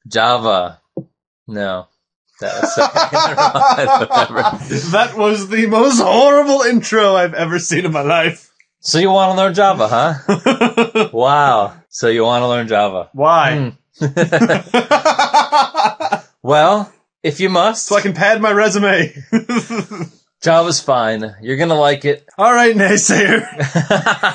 Java. No. That was so whatever. That was the most horrible intro I've ever seen in my life. So you want to learn Java, huh? Wow. So you want to learn Java. Why? Well, if you must. So I can pad my resume. Java's fine. You're gonna like it. All right, naysayer.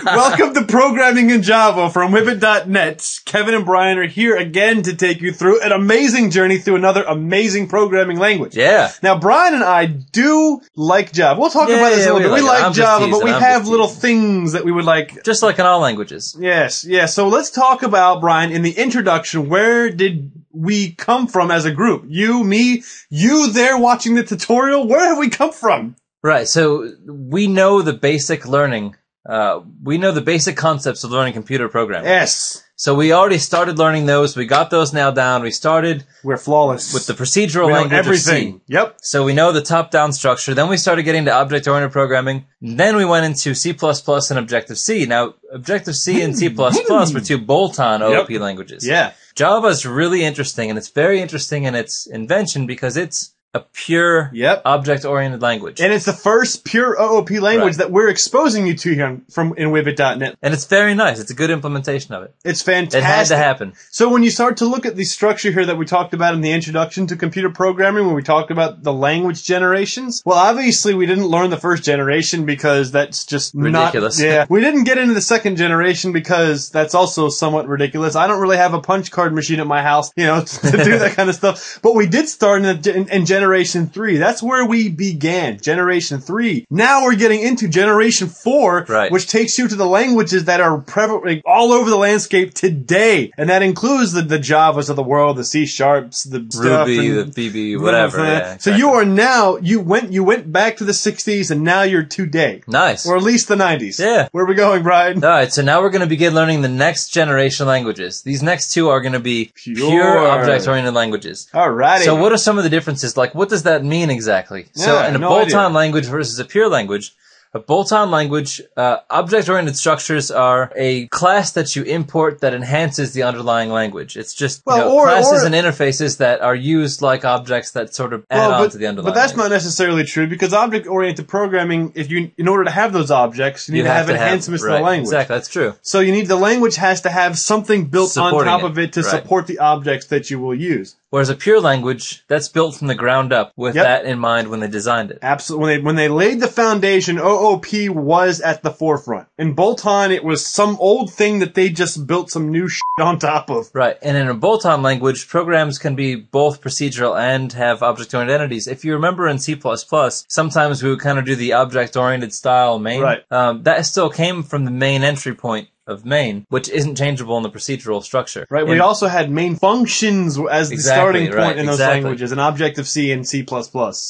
Welcome to Programming in Java from Whippet.net. Kevin and Brian are here again to take you through an amazing journey through another amazing programming language. Yeah. Now, Brian and I do like Java. We'll talk about this a little bit. We like Java, but we have little things that we would like. Just like in all languages. Yes, yes. So let's talk about, Brian, in the introduction, where did we come from as a group? You, me, you there watching the tutorial. Where have we come from? Right. So we know the basic learning. We know the basic concepts of learning computer programming. Yes. So we already started learning those. We got those now down. We started. We're flawless. With the procedural language everything. of C. Yep. So we know the top-down structure. Then we started getting to object-oriented programming. Then we went into C++ and Objective-C. Now, Objective-C and C++ were two bolt-on OOP languages. Yeah. Java is really interesting, and it's very interesting in its invention because it's a pure object-oriented language. And it's the first pure OOP language that we're exposing you to here in Whippet.net. And it's very nice. It's a good implementation of it. It's fantastic. It had to happen. So when you start to look at the structure here that we talked about in the introduction to computer programming, when we talked about the language generations, well, obviously we didn't learn the first generation because that's just ridiculous. We didn't get into the second generation because that's also somewhat ridiculous. I don't really have a punch card machine at my house, you know, to do that kind of stuff. But we did start in Generation 3. That's where we began. Generation 3. Now we're getting into Generation 4, which takes you to the languages that are prevalent all over the landscape today. And that includes the Javas of the world, the C Sharps, the Ruby, the BB, whatever. Yeah, exactly. So you are now, you went back to the 60s and now you're today. Nice. Or at least the 90s. Yeah. Where are we going, Brian? Alright, so now we're going to begin learning the next generation languages. These next two are going to be pure object-oriented language. Alrighty. So what are some of the differences? Like, what does that mean exactly? So in a bolt-on language versus a pure language, a bolt-on language, object-oriented structures are a class that you import that enhances the underlying language. It's just classes and interfaces that are used like objects that sort of add on to the underlying. But that's not necessarily true because object-oriented programming, in order to have those objects, you need to have enhancements to the language. Exactly, that's true. So the language has to have something built on top of it to support the objects that you will use. Whereas a pure language, that's built from the ground up with that in mind when they designed it. Absolutely. When they laid the foundation, OOP was at the forefront. In bolt-on, it was some old thing that they just built some new shit on top of. Right. And in a bolt-on language, programs can be both procedural and have object-oriented entities. If you remember in C++, sometimes we would kind of do the object-oriented style main. Right. That still came from the main entry point of main, which isn't changeable in the procedural structure. Right, we also had main functions as the starting point in those languages, in Objective-C and C++.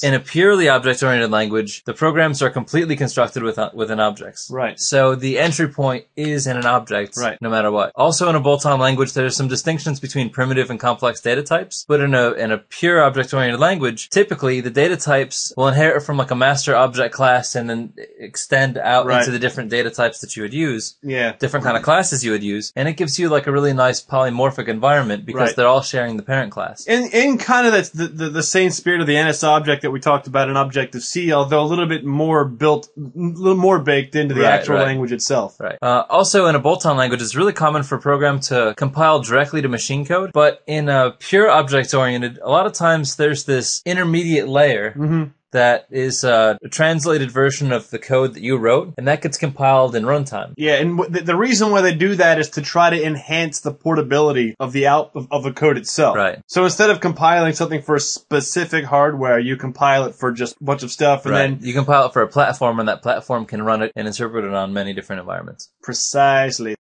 In a purely object-oriented language, the programs are completely constructed within objects. Right. So the entry point is in an object, no matter what. Also in a bolt-on language, there's some distinctions between primitive and complex data types, but in a pure object-oriented language, typically the data types will inherit from like a master object class and then extend out into the different data types that you would use. Yeah. Different kind of classes you would use, and it gives you like a really nice polymorphic environment because they're all sharing the parent class. In kind of that's the same spirit of the NS object that we talked about in Objective-C, although a little bit more baked into the actual language itself. Right. Also, in a bolt-on language, it's really common for a program to compile directly to machine code, but in a pure object-oriented, a lot of times there's this intermediate layer that is a translated version of the code that you wrote, and that gets compiled in runtime. Yeah, and the reason why they do that is to try to enhance the portability of the of the code itself. Right. So instead of compiling something for a specific hardware, you compile it for just a bunch of stuff, and then you compile it for a platform, and that platform can run it and interpret it on many different environments. Precisely.